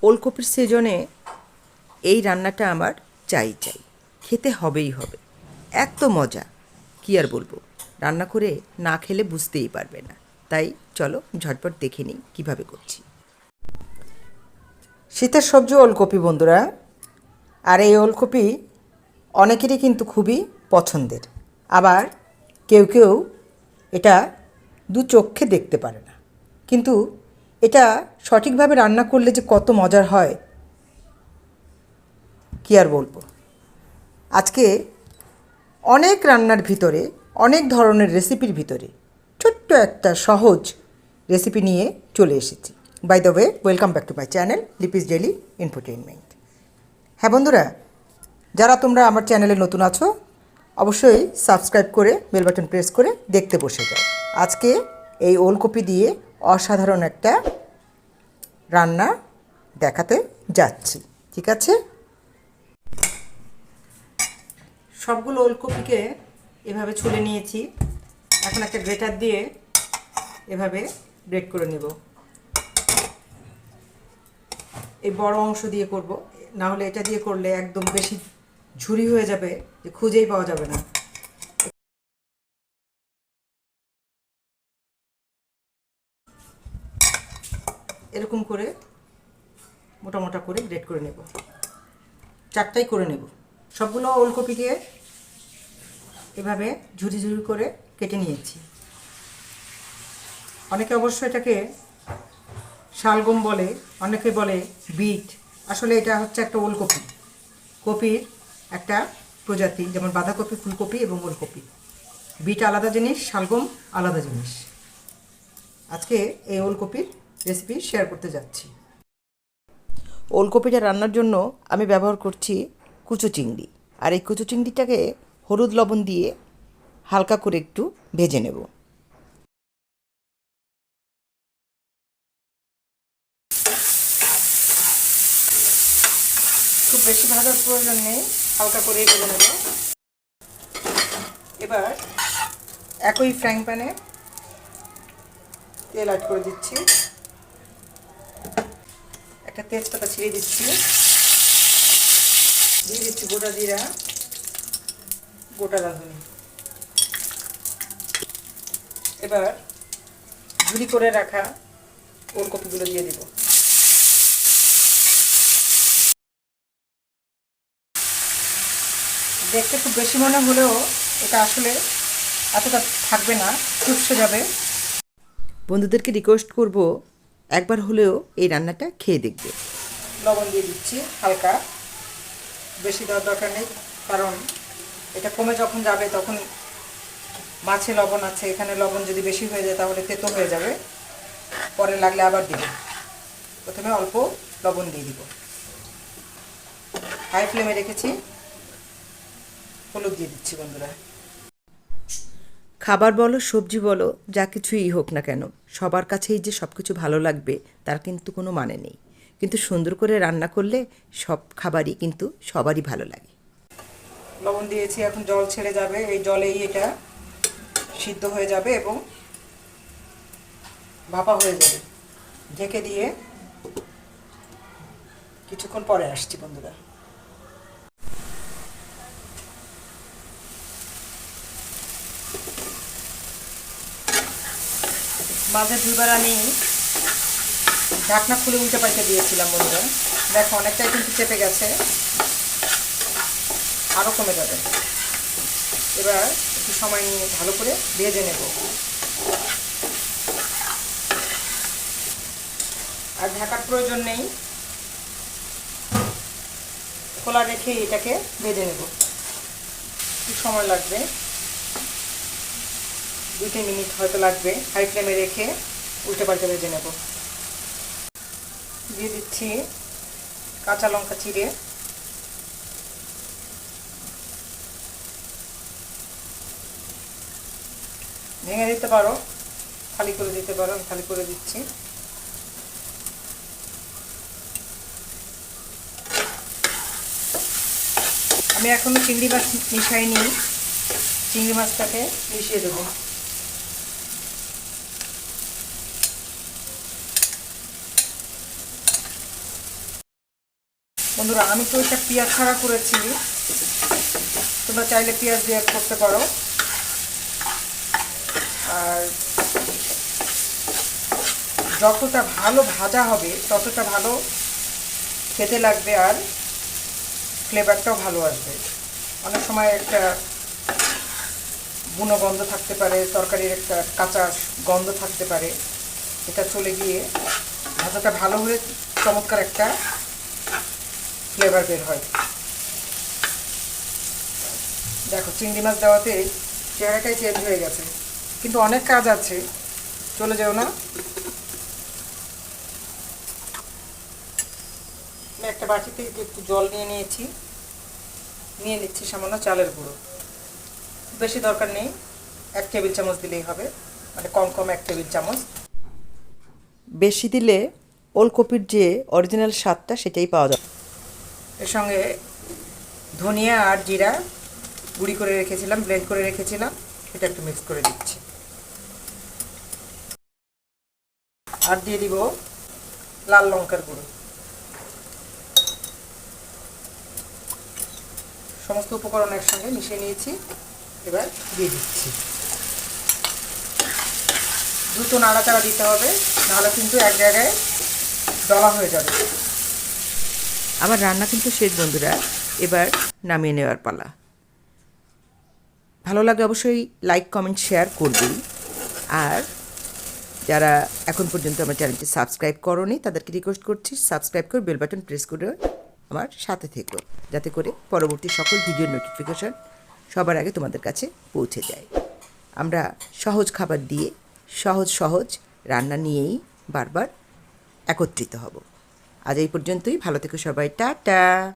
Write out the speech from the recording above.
ওলকপির সিজনে এই রান্নাটা আমার চাই, খেতে হবেই হবে। এত মজা, কী আর বলবো, রান্না করে না খেলে বুঝতেই পারবে না। তাই চলো ঝটপট দেখে নিই কীভাবে করছি। শীতের সবজি ওলকপি বন্ধুরা, আর এই ওলকপি অনেকেরই কিন্তু খুবই পছন্দের। আবার কেউ কেউ এটা দু চোখে দেখতে পারে না, কিন্তু এটা সঠিকভাবে রান্না করলে যে কত মজার হয় কী আর বলবো। আজকে অনেক রান্নার ভিতরে, অনেক ধরনের রেসিপির ভিতরে ছোট্ট একটা সহজ রেসিপি নিয়ে চলে এসেছি। By the way, welcome back to my channel Lipi's daily infotainment. হ্যাঁ বন্ধুরা, যারা তোমরা আমার চ্যানেলে নতুন আছো অবশ্যই সাবস্ক্রাইব করে বেল বাটন প্রেস করে দেখতে বসে যাও। আজকে এই ওলকপি দিয়ে অসাধারণ একটা রান্না দেখাতে যাচ্ছি, ঠিক আছে? সবগুলো ওলকপিকে এভাবে ছুলে নিয়েছি। এখন একটা গ্রেটার দিয়ে এভাবে গ্রেট করে নেব। এই বড় অংশ দিয়ে করব, না হলে এটা দিয়ে করলে একদম বেশি ঝুরি হয়ে যাবে, যে খুঁজেই পাওয়া যাবে না। এরকম করে মোটা মোটা করে গ্রেট করে নেব, চারটাই করে নেব। সবগুলো ওলকপিকে এভাবে ঝুরি ঝুরি করে কেটে নিয়েছি। অনেকে অবশ্য এটাকে শালগম বলে, অনেকে বলে বিট। আসলে এটা হচ্ছে একটা ওলকপি, কপির একটা প্রজাতি, যেমন বাঁধাকপি, ফুলকপি এবং ওলকপি। বিট আলাদা জিনিস, শালগম আলাদা জিনিস। আজকে এই ওলকপির রেসিপি শেয়ার করতে যাচ্ছি। ওলকপিটা রান্নার জন্য আমি ব্যবহার করছি কুচো চিংড়ি, আর এই কুচো চিংড়িটাকে হলুদ লবণ দিয়ে হালকা করে একটু ভেজে নেব। খুব বেশি ভাজার প্রয়োজন নেই, হালকা করে ভেজে নেব। এবার একই ফ্রাইং প্যানে তেল অ্যাড করে দিচ্ছি, একটা তেজপাতা ছিঁড়ে দিচ্ছি, দিয়ে দিচ্ছি গোটা জিরা, গোটা রাঁধুনি। এবার ঝুরি করে রাখা ওলকপিগুলো দিয়ে দিব। দেখতে খুব বেশি মনে হলেও এটা আসলে এতটা থাকবে না, চুপসে যাবে। বন্ধুদেরকে রিকোয়েস্ট করব একবার হলেও এই রান্নাটা খেয়ে দেখবে। লবণ দিয়ে দিচ্ছি হালকা, বেশি দেওয়ার দরকার নেই, কারণ এটা কমে যখন যাবে তখন মাছে লবণ আছে, এখানে লবণ যদি বেশি হয়ে যায় তাহলে তেতো হয়ে যাবে, পরে লাগলে আবার দিব। প্রথমে অল্প লবণ দিয়ে দিব, হাই ফ্লেমে রেখেছি। হলুদ দিয়ে দিচ্ছি বন্ধুরা। খাবার বলো, সবজি বলো, যা কিছুই হোক না কেন, সবার কাছেই যে সব কিছু ভালো লাগবে তার কিন্তু কোনো মানে নেই, কিন্তু সুন্দর করে রান্না করলে সব খাবারই কিন্তু সবারই ভালো লাগে। লবণ দিয়েছি, এখন জল ছেড়ে যাবে, এই জলেই এটা সিদ্ধ হয়ে যাবে এবং ভাপা হয়ে যাবে। ঢেকে দিয়ে কিছুক্ষণ পরে আসছি বন্ধুরা। মাঝে দুবার আমি ঢাকনা খুলে উল্টে পাল্টে দিয়েছিলাম বন্ধুরা, দেখো অনেকটাই কিন্তু চেপে গেছে, আরও কমে যাবে। এবার একটু সময় নিয়ে ভালো করে ভেজে নেব, আর ঢাকার প্রয়োজন নেই, খোলা রেখে এটাকে ভেজে নেব। একটু সময় লাগবে, 2-3 মিনিট হয়তো লাগবে। হাই ফ্লেমে রেখে উল্টে পাল্টে ভেজে নেব। দিয়ে দিচ্ছি কাঁচা লঙ্কা চিড়ে, ভেঙে দিতে পারো, খালি করে দিতে পারো, আমি খালি করে দিচ্ছি। আমি এখনো চিংড়ি মাছ মিশাইনি, চিংড়ি মাছটাকে মিশিয়ে দেবো। বন্ধুরা, আমি তো এটা পেঁয়াজ ছাড়া করেছি, তোমরা চাইলে পেঁয়াজ দিয়ে করতে পারো। আর যতটা ভালো ভাজা হবে ততটা ভালো খেতে লাগবে, আর ফ্লেভারটাও ভালো আসবে। অনেক সময় একটা বুনো গন্ধ থাকতে পারে, তরকারির একটা কাঁচা গন্ধ থাকতে পারে, এটা চলে গিয়ে ভাজাটা ভালো হলে চমৎকার একটা ফ্লেভার বের হয়। দেখো, চিংড়ি মাছ দেওয়াতে চেহারাটাই চেঞ্জ হয়ে গেছে, কিন্তু অনেক কাজ আছে, চলে যাও না। আমি একটা বাটিতে একটু জল নিয়ে নিয়েছি, নিয়ে নিচ্ছি সামান্য চালের গুঁড়ো। বেশি দরকার নেই, 1 টেবিল চামচ দিলেই হবে, মানে কম কম 1 টেবিল চামচ। বেশি দিলে ওলকপির যে অরিজিনাল স্বাদটা সেটাই পাওয়া যাবে। এর সঙ্গে ধনিয়া আর জিরা গুঁড়ি করে রেখেছিলাম, ব্লেন্ড করে রেখেছিলাম, এটা একটু মিক্স করে দিচ্ছি। আর দিয়ে দিব লাল লঙ্কার গুঁড়ো। সমস্ত উপকরণ একসঙ্গে মিশিয়ে নিয়েছি, এবার দিয়ে দিচ্ছি। দ্রুত নাড়াচাড়া দিতে হবে, নাহলে কিন্তু এক জায়গায় দলা হয়ে যাবে। আমার রান্না কিন্তু শেষ বন্ধুরা, এবার নামিয়ে নেওয়ার পালা। ভালো লাগে অবশ্যই লাইক কমেন্ট শেয়ার করবেই। আর যারা এখন পর্যন্ত আমার চ্যানেলটি সাবস্ক্রাইব করোনি তাদেরকে রিকোয়েস্ট করছি, সাবস্ক্রাইব করে বেল বাটন প্রেস করে আমার সাথে থেকো, যাতে করে পরবর্তী সকল ভিডিওর নোটিফিকেশন সবার আগে তোমাদের কাছে পৌঁছে যায়। আমরা সহজ খাবার দিয়ে সহজ রান্না নিয়েই বারবার একত্রিত হব। আজ এই পর্যন্তই, ভালো থেকো সবাই, টাটা।